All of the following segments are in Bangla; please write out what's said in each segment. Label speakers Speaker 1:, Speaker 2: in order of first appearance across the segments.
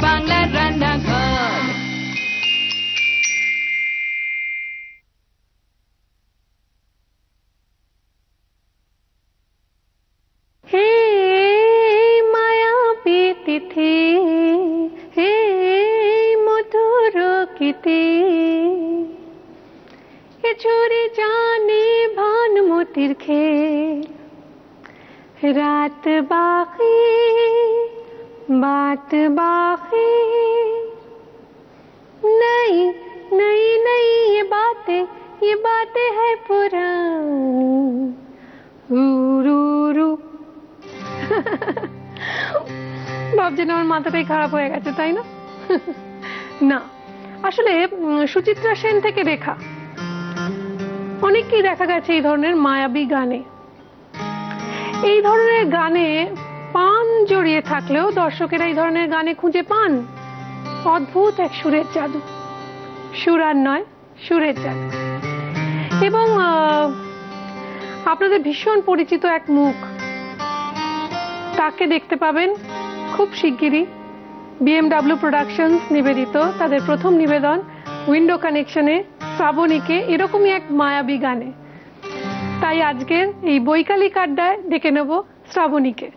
Speaker 1: বাংলার রান্নাঘর।
Speaker 2: হে মায়াবী তিথি, হে মধুর গীতি, এ চোরে জানে ভানুমতির খেল, রাত বাকি बात बाकी नहीं नहीं नहीं ये बातें है पुरानी रू रू ভাবছেন আমার মাথাটাই খারাপ হয়ে গেছে তাই না? না, আসলে সুচিত্রা সেন থেকে রেখা অনেককেই দেখা গেছে এই ধরনের মায়াবী গানে। এই ধরনের গানে পান জড়িয়ে থাকলেও দর্শকেরা এই ধরনের গানে খুঁজে পান অদ্ভুত এক সুরের জাদু। সুর আর নয়, সুরের জাদু। এবং আপনাদের ভীষণ পরিচিত এক মুখ, তাকে দেখতে পাবেন খুব শিগগিরই বিএমডব্লিউ প্রোডাকশনস নিবেদিত তাদের প্রথম নিবেদন উইন্ডো কানেকশনে শ্রাবণীকে এরকমই এক মায়াবী গানে। তাই আজকের এই বৈকালিক আড্ডায় ডেকে নেব শ্রাবণীকে।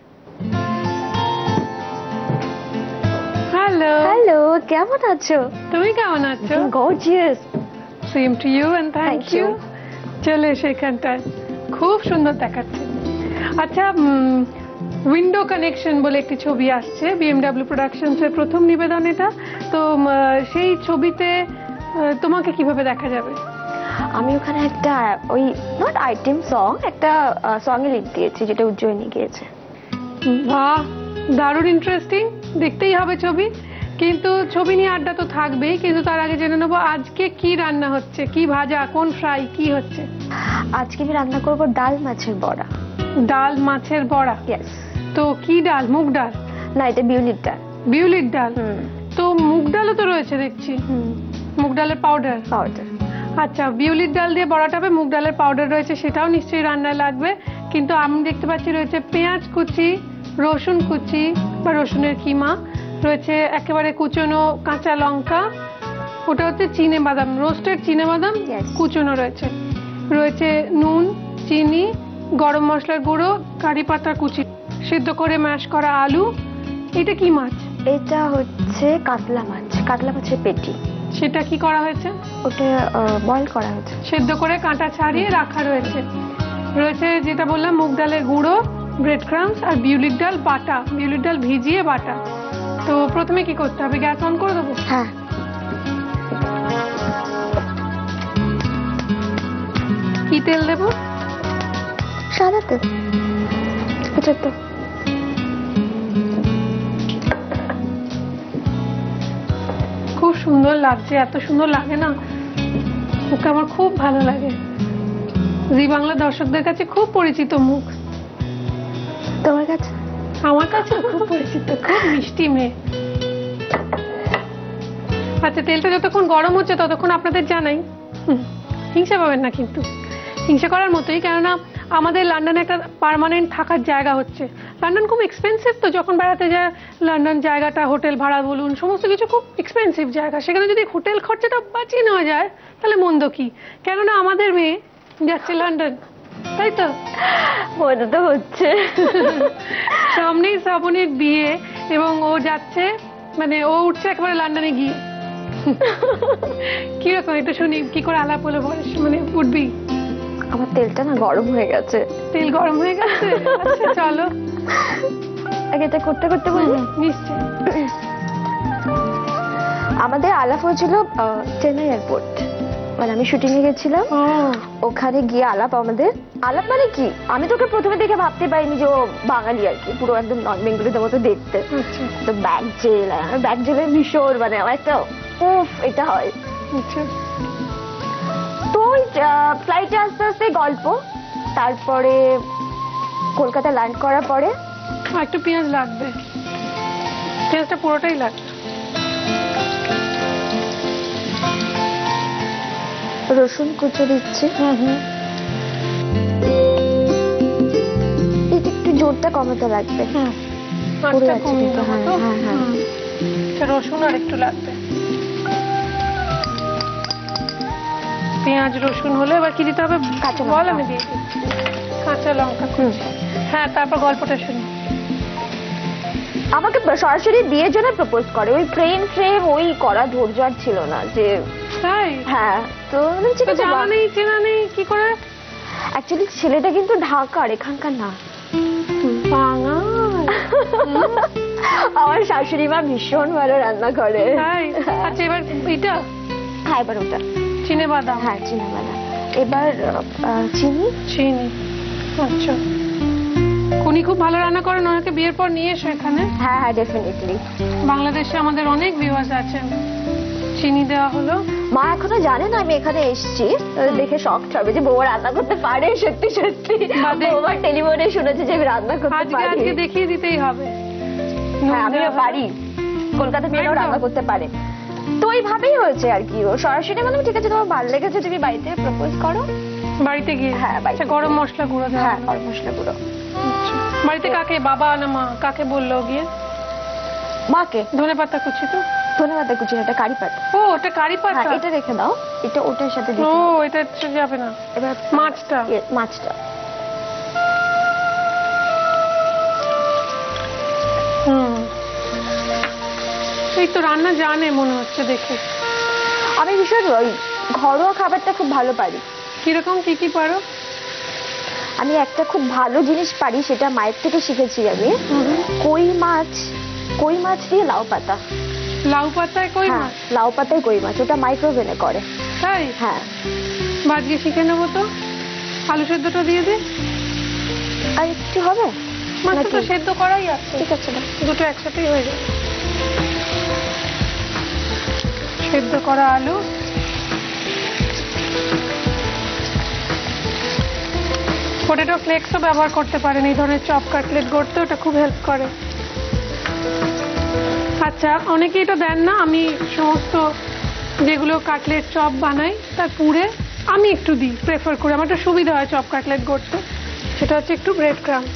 Speaker 2: হ্যালো
Speaker 3: হ্যালো, কেমন আছো?
Speaker 2: তুমি কেমন আছো?
Speaker 3: Gorgeous.
Speaker 2: Same to you and thank you. চলে এসো এখানটায়, খুব সুন্দর দেখাচ্ছে। আচ্ছা, উইন্ডো কানেকশন বলে একটি ছবি আসছে বিএমডব্লিউ প্রোডাকশনস এর প্রথম নিবেদন এটা। তো সেই ছবিতে তোমাকে কিভাবে দেখা যাবে?
Speaker 3: আমি ওখানে একটা ওই নট আইটেম সং, একটা সং এ লিড দিয়েছি যেটা উজ্জয়িনী গেয়েছে।
Speaker 2: বাহ, দারুণ ইন্টারেস্টিং, দেখতেই হবে ছবি। কিন্তু ছবি নিয়ে আড্ডা তো থাকবেই, কিন্তু তার আগে জেনে নেবো আজকে কি রান্না হচ্ছে, কি ভাজা, কোন ফ্রাই, কি হচ্ছে?
Speaker 3: আজকে আমি রান্না করব ডাল মাছের বড়া।
Speaker 2: ডাল মাছের বড়া?
Speaker 3: ইয়েস।
Speaker 2: তো কি ডাল? মুগ ডাল?
Speaker 3: না, এটা বিউলির ডাল।
Speaker 2: বিউলির ডাল? তো মুগ ডালও তো রয়েছে দেখছি। মুগ ডালের পাউডার?
Speaker 3: পাউডার।
Speaker 2: আচ্ছা, বিউলির ডাল দিয়ে বড়াটা হবে, মুগ ডালের পাউডার রয়েছে, সেটাও নিশ্চয়ই রান্নায় লাগবে। কিন্তু আমি দেখতে পাচ্ছি রয়েছে পেঁয়াজ কুচি, রসুন কুচি বা রসুনের কিমা, রয়েছে একেবারে কুচনো কাঁচা লঙ্কা, ওটা হচ্ছে চিনে বাদাম, রোস্টেড চিনে বাদাম কুচনো রয়েছে, রয়েছে নুন, চিনি, গরম মশলার গুঁড়ো, কারি পাতা কুচি, সিদ্ধ করে ম্যাশ করা আলু। এটা কি মাছ?
Speaker 3: এটা হচ্ছে কাতলা মাছ, কাতলা মাছের পেটি।
Speaker 2: সেটা কি করা হয়েছে?
Speaker 3: ওটা বয়েল করা হয়েছে,
Speaker 2: সিদ্ধ করে কাঁটা ছাড়িয়ে রাখা রয়েছে। রয়েছে যেটা বললাম মুগ ডালের গুঁড়ো, ব্রেড ক্রামস আর বিউলির ডাল বাটা, বিউলির ডাল ভিজিয়ে বাটা। তো প্রথমে কি করতে হবে? গ্যাস অন করে দেবো?
Speaker 3: হ্যাঁ।
Speaker 2: কি তেল দেবো?
Speaker 3: সাদা তেল। এটা তো
Speaker 2: খুব সুন্দর লাগছে, এত সুন্দর লাগে না, ওকে আমার খুব ভালো লাগে। জি বাংলা দর্শকদের কাছে খুব পরিচিত মুখ।
Speaker 3: তোমার কাছে?
Speaker 2: আমার কাছে খুব পরিচিত, খুব মিষ্টি মেয়ে। আচ্ছা, তেলটা যতক্ষণ গরম হচ্ছে ততক্ষণ আপনাদের জানাই, হিংসা পাবেন না কিন্তু, হিংসা করার মতোই, কেননা আমাদের লন্ডনে একটা পার্মানেন্ট থাকার জায়গা হচ্ছে। লন্ডন খুব এক্সপেন্সিভ, তো যখন বেড়াতে যায় লন্ডন জায়গাটা, হোটেল ভাড়া বলুন, সমস্ত কিছু খুব এক্সপেন্সিভ জায়গা, সেখানে যদি হোটেল খরচাটা বাঁচিয়ে নেওয়া যায় তাহলে মন্দ কি। কেননা আমাদের মেয়ে যাচ্ছে লন্ডন, তাই তো?
Speaker 3: মনে তো হচ্ছে।
Speaker 2: সামনেই শ্রাবণীর বিয়ে এবং ও যাচ্ছে, মানে ও উঠছে একেবারে লন্ডনে গিয়ে। কিরকম একটু শুনি, কি করে আলাপ হলো মানে উঠবি?
Speaker 3: আমার তেলটা না গরম হয়ে গেছে।
Speaker 2: তেল গরম হয়ে গেছে? আচ্ছা চলো,
Speaker 3: আগে এটা করতে করতে বলবো।
Speaker 2: নিশ্চয়।
Speaker 3: আমাদের আলাপ হয়েছিল চেন্নাই এয়ারপোর্ট, মানে আমি শুটিং এ গেছিলাম, ওখানে গিয়ে আলাপ। আমাদের আলাপ মানে কি, আমি তোকে প্রথমে দেখে ভাবতে পারিনি যে ও বাঙালি আর কি, পুরো একদম নন বেঙ্গলিদের মতো দেখতে। তো ব্যাগ জেল, ব্যাগ জেলের ভীষণ মানে আমার একটা উফ এটা হয়। তো ফ্লাইটে আস্তে আস্তে গল্প, তারপরে কলকাতা ল্যান্ড করার পরে
Speaker 2: একটু পেঁয়াজ লাগবে, পেঁয়াজটা পুরোটাই লাগবে।
Speaker 3: রসুন কুচো দিচ্ছি। একটু জোরটা কমাতে লাগবে।
Speaker 2: হ্যাঁ হ্যাঁ। আচ্ছা রসুন আর একটু লাগবে, পেঁয়াজ রসুন হলে এবার কি দিতে হবে
Speaker 3: কাঁচা
Speaker 2: বল,
Speaker 3: লঙ্কা।
Speaker 2: আমি দিয়ে দিই কাঁচা লঙ্কা কুচি। হ্যাঁ তারপর গল্পটা শুনি।
Speaker 3: আমাকে সরাসরি বিয়ের জন্য প্রপোজ করে, ওই ফ্রেম ওই করা ধৈর্য আর ছিল না যে।
Speaker 2: তাই?
Speaker 3: হ্যাঁ তো ঠিক আছে।
Speaker 2: জানা নেই চেনা নেই কি করে?
Speaker 3: অ্যাকচুয়ালি ছেলেটা কিন্তু ঢাকার, এখানকার না।
Speaker 2: বাঙাল।
Speaker 3: আমার শাশুড়ি মা ভীষণ ভালো রান্না করে।
Speaker 2: তাই? আচ্ছা এবার এটা?
Speaker 3: হ্যাঁ এবার ওটা
Speaker 2: চিনে বাদাম।
Speaker 3: হ্যাঁ চিনি বাদাম। এবার চিনি।
Speaker 2: চিনি আচ্ছা। উনি খুব ভালো রান্না করেন, ওনাকে বিয়ের পর নিয়ে এসো এখানে।
Speaker 3: হ্যাঁ হ্যাঁ ডেফিনেটলি।
Speaker 2: বাংলাদেশে আমাদের অনেক ভিউয়ার্স আছেন। চিনি দেওয়া হলো।
Speaker 3: মা এখনো জানে না আমি এখানে এসেছি, দেখে শক হবে যে বৌমা রান্না করতে পারে। সত্যি সত্যি বৌমার টেলিফোনে শুনেছে যে আমি রান্না করতে পারি।
Speaker 2: আজকে দেখিয়ে দিতেই হবে।
Speaker 3: হ্যাঁ আমিও পারি, কলকাতা মেয়েরাও রান্না করতে পারে। তো ওইভাবেই হয়েছে আর কি। ও সরাসরি বললাম ঠিক আছে তোমার ভালো লেগেছে, তুমি বাড়িতে প্রপোজ করো।
Speaker 2: বাড়িতে গিয়ে?
Speaker 3: হ্যাঁ
Speaker 2: আচ্ছা গরম মশলা গুঁড়ো দেওয়া?
Speaker 3: হ্যাঁ গরম মশলা গুঁড়ো।
Speaker 2: বাড়িতে কাকে, বাবা না মা, কাকে বললো গিয়ে?
Speaker 3: মাকে।
Speaker 2: ধনেপাতা কুচি তো?
Speaker 3: ধনেপাতা কুচি, এটা কারি পাতা।
Speaker 2: ও ওটা কারি পাতা।
Speaker 3: এটা রেখে দাও, এটা ওটার সাথে
Speaker 2: ও এটা যাবে না।
Speaker 3: এবার
Speaker 2: মাছটা।
Speaker 3: মাছটা
Speaker 2: এই তো রান্না জানে মনে হচ্ছে দেখে।
Speaker 3: আমি ভীষণ ওই ঘরোয়া খাবারটা খুব ভালো পারি।
Speaker 2: কিরকম কি কি পারো?
Speaker 3: আমি একটা খুব ভালো জিনিস পারি, সেটা মায়ের থেকে শিখেছি আমি। কই মাছ দিয়ে লাউ পাতা।
Speaker 2: লাউ পাতায় কই মাছ?
Speaker 3: লাউ পাতায় কই মাছ, ওটা মাইক্রোওভেনে করে।
Speaker 2: তাই?
Speaker 3: হ্যাঁ
Speaker 2: আজকে শিখে নেবো তো। আলু সেদ্ধটা দিয়ে দিই।
Speaker 3: আর একটু হবে?
Speaker 2: মাছটা তো সেদ্ধ করাই আছে।
Speaker 3: ঠিক আছে না,
Speaker 2: দুটো একসাথেই হয়ে যাবে। সেদ্ধ করা আলু, পটেটো ফ্লেক্সও ব্যবহার করতে পারেন এই ধরনের চপ কাটলেট গড়তে, ওটা খুব হেল্প করে। আচ্ছা অনেকেই এটা দেন না, আমি সমস্ত যেগুলো কাটলেট চপ বানাই তার পুরে আমি একটু দিই, প্রেফার করি, আমার একটা সুবিধা হয় চপ কাটলেট গড়তে। সেটা হচ্ছে একটু ব্রেড ক্রাম্ব।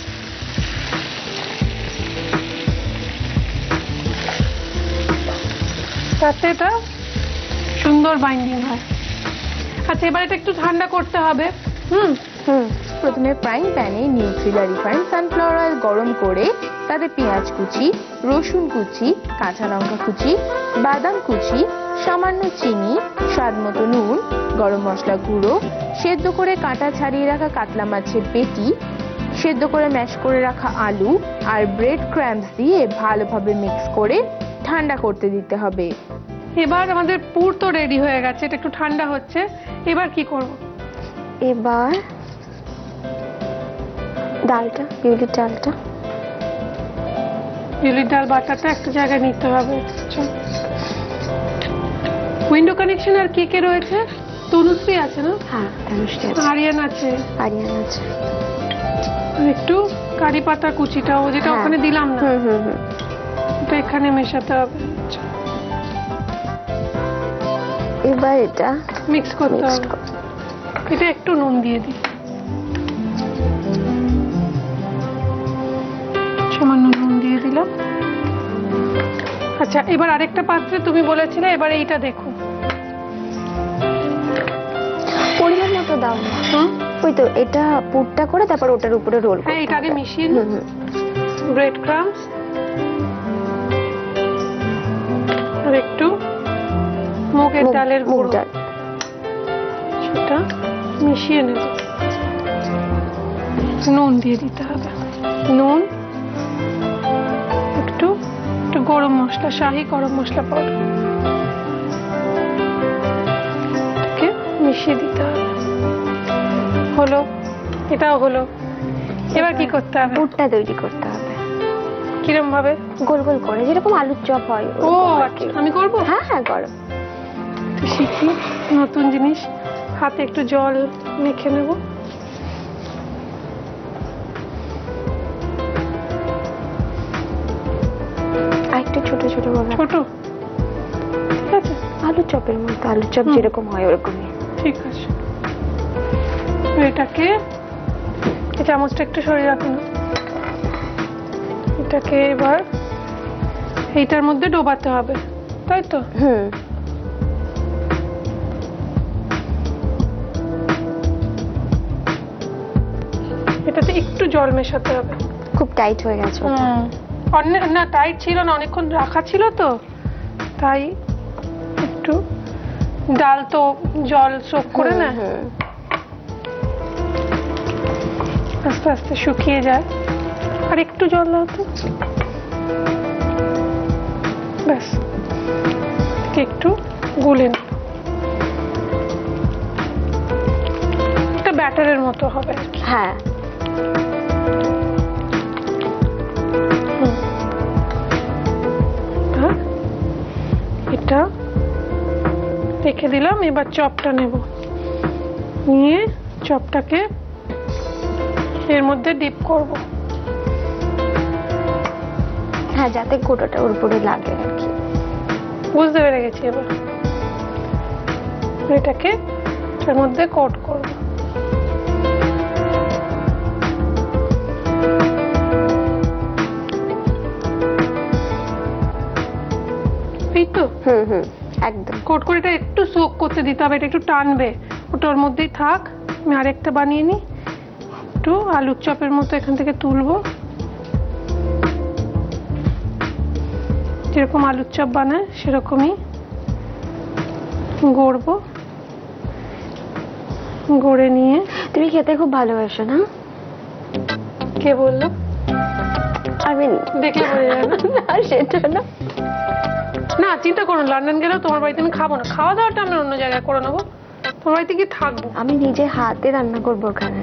Speaker 2: তাতে এটা সুন্দর বাইন্ডিং হয়। আচ্ছা এবার এটা একটু ঠান্ডা করতে হবে।
Speaker 4: প্রথমে ফ্রাইং প্যানে নিউট্রিলা রিফাইন্ড সানফ্লাওয়ার অয়েল গরম করে তাতে পেঁয়াজ কুচি, রসুন কুচি, কাঁচা লঙ্কা কুচি, বাদাম কুচি, সামান্য চিনি, স্বাদ মতো নুন, গরম মশলা গুঁড়ো, সেদ্ধ করে কাঁটা ছাড়িয়ে রাখা কাতলা মাছের পেটি, সেদ্ধ করে ম্যাশ করে রাখা আলু আর ব্রেড ক্রাম্বস দিয়ে ভালোভাবে মিক্স করে ঠান্ডা করতে দিতে হবে।
Speaker 2: এবার আমাদের পুর তো রেডি হয়ে গেছে, এটা একটু ঠান্ডা হচ্ছে। এবার কি করব?
Speaker 3: এবার ডালটা, বিউলির ডালটা,
Speaker 2: বিউলির ডাল বাটাটা একটা জায়গায় নিতে হবে। উইন্ডো কানেকশন আর কে কে রয়েছে? তনুশ্রী আছে না?
Speaker 3: হ্যাঁ তনুশ্রী আছে,
Speaker 2: আরিয়ান আছে,
Speaker 3: আরিয়ান আছে।
Speaker 2: আর একটু কারি পাতা কুচিটাও, যেটা ওখানে দিলাম না, এটা এখানে মেশাতে হবে।
Speaker 3: এবার এটা
Speaker 2: মিক্স করতে হবে। এটা একটু নুন দিয়ে দিই, সামান্য নুন দিয়ে দিলাম। আচ্ছা এবার আরেকটা পাত্রে তুমি বলেছিলে, এবার এইটা দেখো।
Speaker 3: পরিমাণ মতো দাও না। ওই তো এটা পুরটা করে তারপর ওটার উপরে রোল করতে হবে।
Speaker 2: হ্যাঁ এটা আগে মিশিয়ে নিই। ব্রেড ক্রাম্বস আর একটু মুগের ডালের গুঁড়ো, সেটা মিশিয়ে নেব। নুন দিয়ে দিতে হবে, নুন, একটু একটু গরম মশলা, শাহি গরম মশলা পাউডার, এটাকে মিশিয়ে দিতে হবে। হলো, এটাও হলো। এবার কি করতে হবে?
Speaker 3: পুরটা তৈরি করতে হবে।
Speaker 2: কিরম ভাবে?
Speaker 3: গোল গোল করে, যেরকম আলুর চপ হয়।
Speaker 2: ও আচ্ছা, আমি করবো?
Speaker 3: হ্যাঁ হ্যাঁ করো।
Speaker 2: শিখি নতুন জিনিস। হাতে একটু জল মেখে নেব।
Speaker 3: আর একটু ছোট ছোট বলো।
Speaker 2: ছোট? ঠিক আছে,
Speaker 3: আলুর চপের মতো, আলুর চপ যেরকম হয় ওরকমই।
Speaker 2: ঠিক আছে। এটাকে, এই চামচটা একটু সরিয়ে রাখো না। এটাকে এবার এইটার মধ্যে ডোবাতে হবে, তাই তো? এটাতে একটু জল মেশাতে হবে।
Speaker 3: খুব টাইট হয়ে গেছে।
Speaker 2: না টাইট ছিল না, অনেকক্ষণ রাখা ছিল তো, তাই একটু, ডাল তো জল সোক করে না, আস্তে আস্তে শুকিয়ে যায়। আর একটু জল দাও তো, ব্যাস, একটু গুলে নেব। একটা ব্যাটারের মতো হবে আর কি।
Speaker 3: হ্যাঁ,
Speaker 2: এটা রেখে দিলাম। এবার চপটা নেব, নিয়ে চপটাকে এর মধ্যে ডিপ করব।
Speaker 3: হ্যাঁ, যাতে গোটাটা ওর উপরে লাগে আর কি।
Speaker 2: বুঝতে পেরে গেছি। এবার এটাকে এর মধ্যে কোট করব। এই তো
Speaker 3: একদম
Speaker 2: কোট করে এটা একটু সোক করতে দিতে হবে, এটা একটু টানবে, ওটা ওর মধ্যেই থাক। আমি আরেকটা বানিয়ে নিই, একটু আলুর চপের মতো এখান থেকে তুলবো, যেরকম আলুর চপ বানায় সেরকমই গড়বো। গড়ে নিয়ে,
Speaker 3: তুমি খেতে খুব ভালোবাসো না?
Speaker 2: কে বললো?
Speaker 3: আমি
Speaker 2: দেখলে বোঝা যায় না?
Speaker 3: সেটা না,
Speaker 2: না চিন্তা করো, লন্ডন গেলেও তোমার বাড়িতে আমি খাবো না, খাওয়া দাওয়াটা আমরা অন্য জায়গায় করে নেবো, তোমার বাড়িতে গিয়ে থাকবো।
Speaker 3: আমি নিজে হাতে রান্না করবো ওখানে,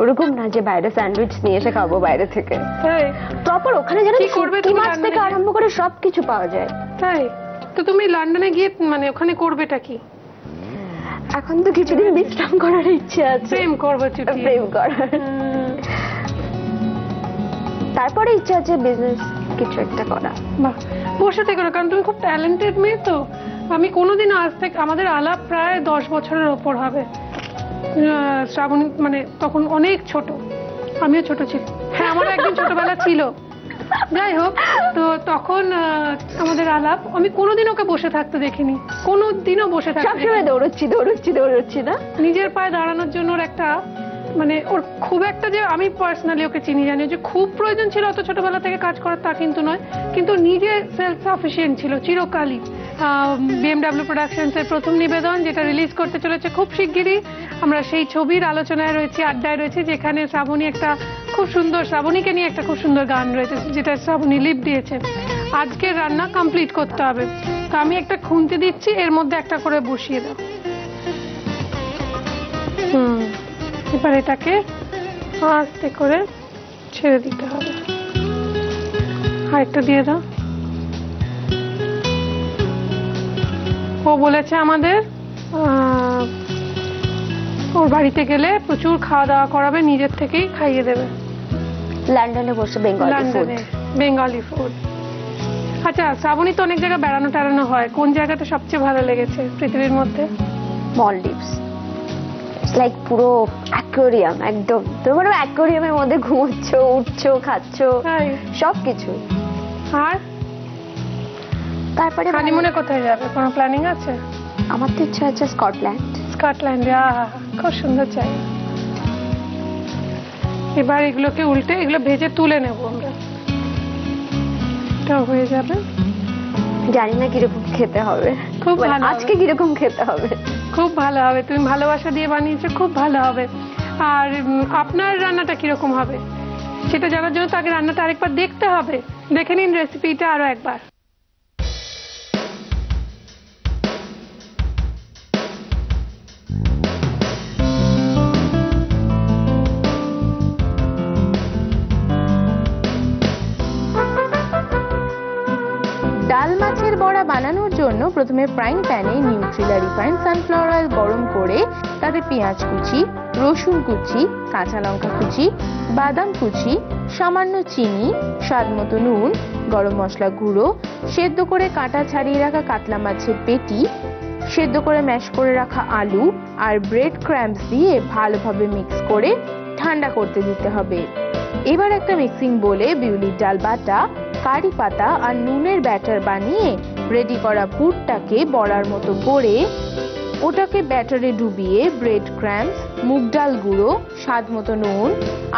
Speaker 3: ওরকম না যে বাইরে স্যান্ডউইচ নিয়ে এসে খাবো বাইরে থেকে।
Speaker 2: তাই
Speaker 3: প্রপার ওখানে যেন
Speaker 2: কি করবে
Speaker 3: শুটকি
Speaker 2: তুমি
Speaker 3: মাছ থেকে
Speaker 2: রান্নায়?
Speaker 3: আরম্ভ করে সবকিছু পাওয়া যায়।
Speaker 2: তাই তো তুমি লন্ডনে গিয়ে মানে ওখানে করবেটা কি?
Speaker 3: এখন তো কিছুদিন বিশ্রাম করার ইচ্ছে আছে,
Speaker 2: প্রেম করবো, চুটিয়ে
Speaker 3: প্রেম করার। তারপরে ইচ্ছা আছে বিজনেস কিছু একটা করা।
Speaker 2: বাহ, বসে থেকো না, কারণ তুমি খুব ট্যালেন্টেড মেয়ে তো। আমি কোনোদিন আজ থেকে, আমাদের আলাপ প্রায় 10 বছরের ওপর হবে। শ্রাবণী মানে তখন অনেক ছোট, আমিও ছোট ছিল। হ্যাঁ, আমার একদিন ছোটবেলা ছিল। যাই হোক, তো তখন আমাদের আলাপ, আমি কোনোদিন ওকে বসে থাকতে দেখিনি, কোনোদিনও বসে থাকতে।
Speaker 3: সবসময় দৌড়চ্ছি দৌড়চ্ছি দৌড়চ্ছি না,
Speaker 2: নিজের পায়ে দাঁড়ানোর জন্য ওর একটা, মানে ওর খুব একটা যে, আমি পার্সোনালি ওকে চিনি, জানি যে খুব প্রয়োজন ছিল অত ছোটবেলা থেকে কাজ করার, তা কিন্তু নয়, কিন্তু নিজে সেলফ সাফিসিয়েন্ট ছিল চিরকালই। BMW প্রোডাকশনস এর প্রথম নিবেদন, যেটা রিলিজ করতে চলেছে খুব শিগগিরই, আমরা সেই ছবির আলোচনায় রয়েছে, আড্ডায় রয়েছে, যেখানে শ্রাবণী একটা খুব সুন্দর, শ্রাবণীকে নিয়ে একটা খুব সুন্দর গান রয়েছে, যেটা শ্রাবণী লিপ দিয়েছে। আজকে রান্না কমপ্লিট করতে হবে, তো আমি একটা খুন্তি দিচ্ছি, এর মধ্যে একটা করে বসিয়ে দাও। এবার এটাকে আস্তে করে ছেড়ে দিতে হবে। আরেকটা দিয়ে দাও। ও বলেছে আমাদের ওর বাড়িতে গেলে প্রচুর খাওয়া দাওয়া করাবে, নিজের থেকেই খাইয়ে দেবে।
Speaker 3: লন্ডনে বসে
Speaker 2: বেঙ্গলি ফুড। আচ্ছা, শ্রাবণী তো অনেক জায়গায় বেড়ানো টেড়ানো হয়, কোন জায়গাটা সবচেয়ে ভালো লেগেছে পৃথিবীর মধ্যে?
Speaker 3: মলদ্বীপস, লাইক পুরো অ্যাকোয়ারিয়াম, একদম তোমার অ্যাকোয়ারিয়ামের মধ্যে ঘুমোচ্ছো, উঠছো, খাচ্ছো, সবকিছু।
Speaker 2: আর
Speaker 3: তারপরে
Speaker 2: হানিমুনে কোথায় যাবে, কোনো প্ল্যানিং আছে?
Speaker 3: আমার তো ইচ্ছা আছে স্কটল্যান্ড।
Speaker 2: স্কটল্যান্ডে, খুব সুন্দর জায়গা। এবার এগুলোকে উল্টে, এগুলো ভেজে তুলে নেব আমরা, এটা হয়ে যাবে।
Speaker 3: জানি না কিরকম খেতে হবে,
Speaker 2: খুব ভালো,
Speaker 3: আজকে কিরকম খেতে হবে।
Speaker 2: খুব ভালো হবে, তুমি ভালোবাসা দিয়ে বানিয়েছো, খুব ভালো হবে। আর আপনার রান্নাটা কিরকম হবে সেটা জানার জন্য তো আগে রান্নাটা আরেকবার দেখতে হবে, দেখে নিন রেসিপিটা আরো একবার।
Speaker 4: ডাল মাছের বড়া বানানোর জন্য প্রথমে ফ্রাইং প্যানে নিউট্রিলা রিফাইন্ড সানফ্লাওয়ার অয়েল গরম করে তাতে পেঁয়াজ কুচি, রসুন কুচি, কাঁচা লঙ্কা কুচি, বাদাম কুচি, সামান্য চিনি, স্বাদ মতো নুন, গরম মশলা গুঁড়ো, সেদ্ধ করে কাটা ছাড়িয়ে রাখা কাতলা মাছের পেটি, সেদ্ধ করে ম্যাশ করে রাখা আলু আর ব্রেড ক্র্যাম্পস দিয়ে ভালোভাবে মিক্স করে ঠান্ডা করতে দিতে হবে। এবার একটা মিক্সিং বোলে বিউলির ডাল বাটা, কারি পাতা আর নুনের ব্যাটার বানিয়ে রেডি করা পুরটাকে বড়ার মতো করে ওটাকে ব্যাটারে ডুবিয়ে ব্রেড ক্রাম্বস, মুগ ডাল গুঁড়ো, স্বাদ মতো নুন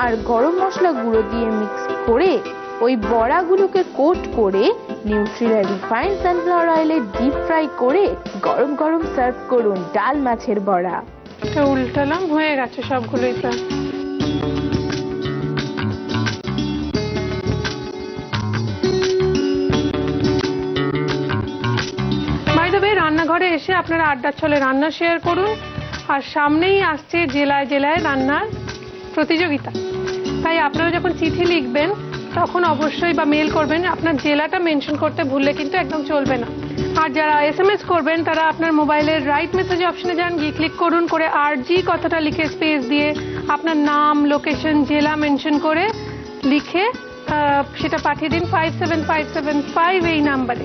Speaker 4: আর গরম মশলা গুঁড়ো দিয়ে মিক্স করে ওই বড়াগুলোকে কোট করে Nutrela refined sunflower অয়েলে deep fry করে গরম গরম সার্ভ করুন ডাল মাছের বড়া।
Speaker 2: উল্টালাম, হয়ে গেছে সবগুলোই প্রায়। বাই দ্য ওয়ে, রান্নাঘরে এসে আপনারা আড্ডার ছলে রান্না শেয়ার করুন। আর সামনেই আসছে জেলায় জেলায় রান্নার প্রতিযোগিতা, তাই আপনারা যখন চিঠি লিখবেন তখন অবশ্যই বা মেল করবেন আপনার জেলাটা মেনশন করতে ভুললে কিন্তু একদম চলবে না। আর যারা SMS করবেন তারা আপনার মোবাইলের রাইট মেসেজ অপশনে যান, গিয়ে ক্লিক করুন, করে RG কথাটা লিখে স্পেস দিয়ে আপনার নাম, লোকেশন, জেলা মেনশন করে লিখে সেটা পাঠিয়ে দিন 57575 এই নাম্বারে।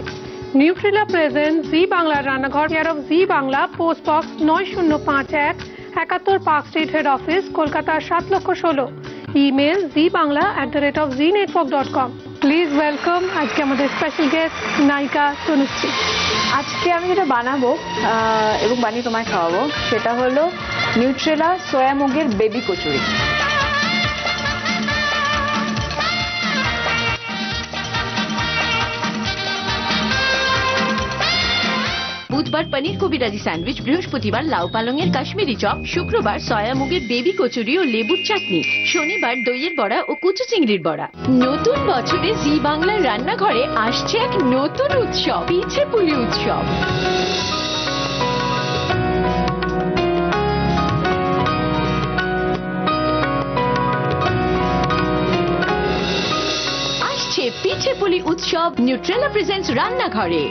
Speaker 2: নিউট্রিলা প্রেজেন্ট জি বাংলার রান্নাঘর, care of G Bangla, post box 9051, 71 park street, head office, Kolkata 7,16,000। Email zibangla@zenetwork.com। Please welcome আজকে আমাদের স্পেশাল গেস্ট নায়িকা তনুশ্রী।
Speaker 5: আজকে আমি যেটা বানাবো এবং বানিয়ে তোমায় খাওয়াবো সেটা হলো নিউট্রেলা সয়া মুগের বেবি কচুরি।
Speaker 1: বুধবার পনির কবিরাজি স্যান্ডউইচ, বৃহস্পতিবার লাউ পালংয়ের কাশ্মীরি চপ, শুক্রবার সয়া মুগের বেবি কচুরি ও লেবুর চাটনি, শনিবার দইয়ের বড়া ও কুচু চিংড়ির বড়া। নতুন বছরে জি বাংলার রান্নাঘরে আসছে এক নতুন উৎসব, পিঠে পুলি উৎসব। আসছে পিঠে পুলি উৎসব, নিউট্রেলা প্রেজেন্টস রান্নাঘরে।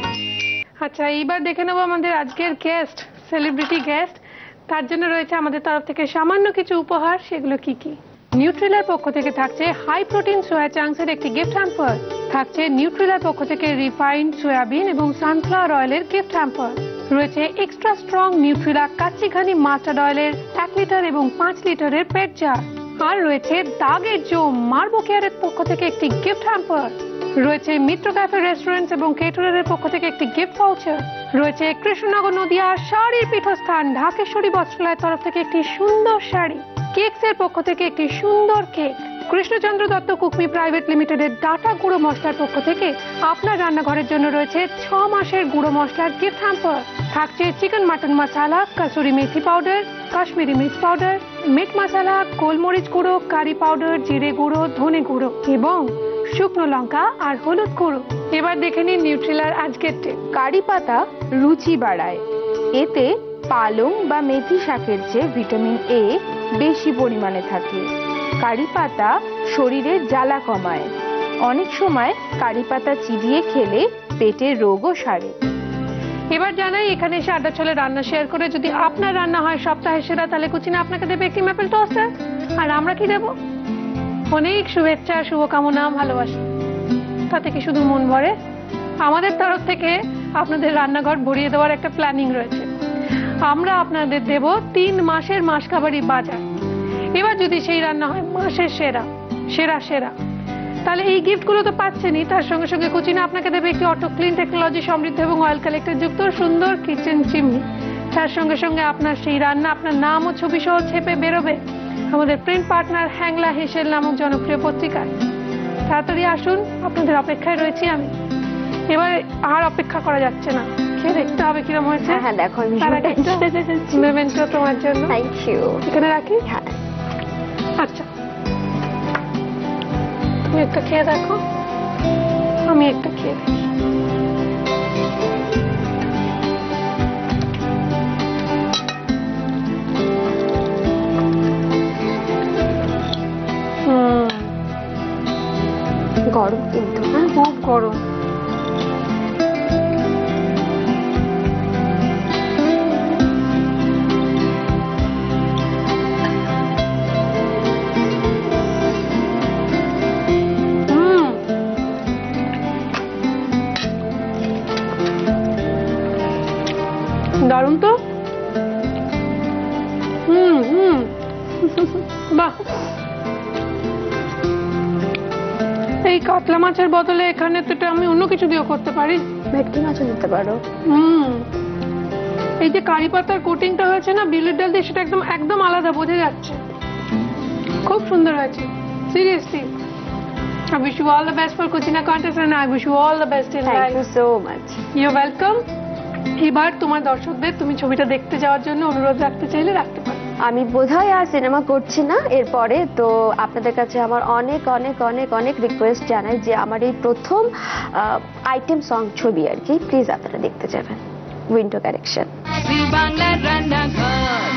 Speaker 2: আচ্ছা, এইবার দেখে নেবো আমাদের আজকের গেস্ট, সেলিব্রিটি গেস্ট। তার জন্য রয়েছে আমাদের তরফ থেকে সামান্য কিছু উপহার। সেগুলো কি কি? নিউট্রিলার পক্ষ থেকে থাকছে হাই প্রোটিন সোয়া চাংসের একটি গিফট হ্যাম্পার, থাকছে নিউট্রিলার পক্ষ থেকে রিফাইন্ড সয়াবিন এবং সানফ্লাওয়ার অয়েলের গিফট হ্যাম্পার, রয়েছে extra strong Nutrela kachi ghani mustard অয়েলের 1 লিটার এবং 5 লিটারের পেট জার, আর রয়েছে দাগের জোম মার্বো কেয়ারের পক্ষ থেকে একটি গিফট হ্যাম্পার, রয়েছে মিত্র ক্যাফে রেস্টুরেন্টস এবং কেটারারের পক্ষ থেকে একটি গিফট ভাউচার, রয়েছে কৃষ্ণনগর নদিয়ার শাড়ির পীঠস্থান ঢাকেশ্বরী বস্ত্রালয়ের তরফ থেকে একটি সুন্দর শাড়ি, কেকস এর পক্ষ থেকে একটি সুন্দর কেক, কৃষ্ণচন্দ্র দত্ত কুকমি প্রাইভেট লিমিটেডের ডাটা গুঁড়ো মশলার পক্ষ থেকে আপনার রান্নাঘরের জন্য রয়েছে 6 মাসের গুঁড়ো মশলার গিফট হ্যাম্পার, থাকছে চিকেন মাটন মশলা, কাসুরি মেথি পাউডার, কাশ্মীরি মির্চ পাউডার, মিট মশলা, গোলমরিচ গুঁড়ো, কারি পাউডার, জিরে গুঁড়ো, ধনে গুঁড়ো এবং শুকনো লঙ্কা আর হলুদ গুঁড়ো। এবার দেখে নিন নিউট্রিলার আজকের টিপ।
Speaker 4: কারি পাতা রুচি বাড়ায়, এতে পালং বা মেথি শাকের চেয়ে ভিটামিন A বেশি পরিমাণে থাকে। কারি পাতা শরীরের জ্বালা কমায়, অনেক সময় কারি পাতা চিবিয়ে খেলে পেটের রোগও সারে।
Speaker 2: এবার জানাই, এখানে এসে আড্ডা ছলে রান্না শেয়ার করে যদি আপনার রান্না হয় সপ্তাহের সেরা, তাহলে কুচিনা আপনাকে দেবে একটি ম্যাপেল টোস্টার। আর আমরা কি দেবো? অনেক শুভেচ্ছা, শুভকামনা, ভালোবাসা। তাতে কি শুধু মন ভরে? আমাদের তরফ থেকে আপনাদের রান্নাঘর ভরিয়ে দেওয়ার একটা প্ল্যানিং রয়েছে। আমরা আপনাদের দেব 3 মাসের মাসকাবারি বাজার। এবার যদি সেই রান্না হয় মাসের সেরা সেরা সেরা, তাহলে এই গিফটগুলো তো পাচ্ছেনই, তার সঙ্গে সঙ্গে কুচিনা আপনাকে দেবে একটি অটো ক্লিন টেকনোলজি সমৃদ্ধ এবং অয়েল কালেক্টর যুক্ত সুন্দর কিচেন চিমনি। তার সঙ্গে সঙ্গে আপনার সেই রান্না আপনার নাম ও ছবি সহ ছেপে বেরোবে আমাদের প্রিন্ট পার্টনার হ্যাংলা হেসেল নামক জনপ্রিয় পত্রিকায়। তাড়াতাড়ি আসুন, আপনাদের অপেক্ষায় রয়েছি আমি। এবার আর অপেক্ষা করা যাচ্ছে না, খেয়ে দেখতে হবে কিরম হয়েছে।
Speaker 3: হ্যাঁ দেখো,
Speaker 2: মেমেন্টো তোমার জন্য।
Speaker 3: Thank you.
Speaker 2: এখানে রাখি।
Speaker 3: হ্যাঁ
Speaker 2: আচ্ছা, তুমি একটা খেয়ে দেখো, আমি একটা খেয়ে দেখি।
Speaker 3: গরম কিন্তু,
Speaker 2: খুব গরম। দারুণ তো। বাহ, এই এই কাতলা মাছের বদলে এখানে তো এটা আমি অন্য কিছু দিয়েও করতে পারি।
Speaker 3: ভেটকি মাছও দিতে পারো।
Speaker 2: এই যে কারি পাতার কোটিংটা হয়েছে না বিউলির ডাল দিয়ে, সেটা একদম একদম আলাদা, বোঝা যাচ্ছে। খুব সুন্দর হয়েছে, seriously. I wish you all the best for Cucina contest and I wish you all the best in life.
Speaker 3: Thank you so much.
Speaker 2: You're welcome. এবার তোমার দর্শকদের তুমি ছবিটা দেখতে যাওয়ার জন্য অনুরোধ রাখতে চাইলে রাখতে পারো।
Speaker 3: আমি বোধহয় আর সিনেমা করছি না এরপরে, তো আপনাদের কাছে আমার অনেক অনেক অনেক অনেক রিকোয়েস্ট জানাই যে আমার এই প্রথম আইটেম সং ছবি আর কি, প্লিজ আপনারা দেখতে যাবেন উইন্ডো কারেকশন।
Speaker 1: বাংলার রান্নাঘর।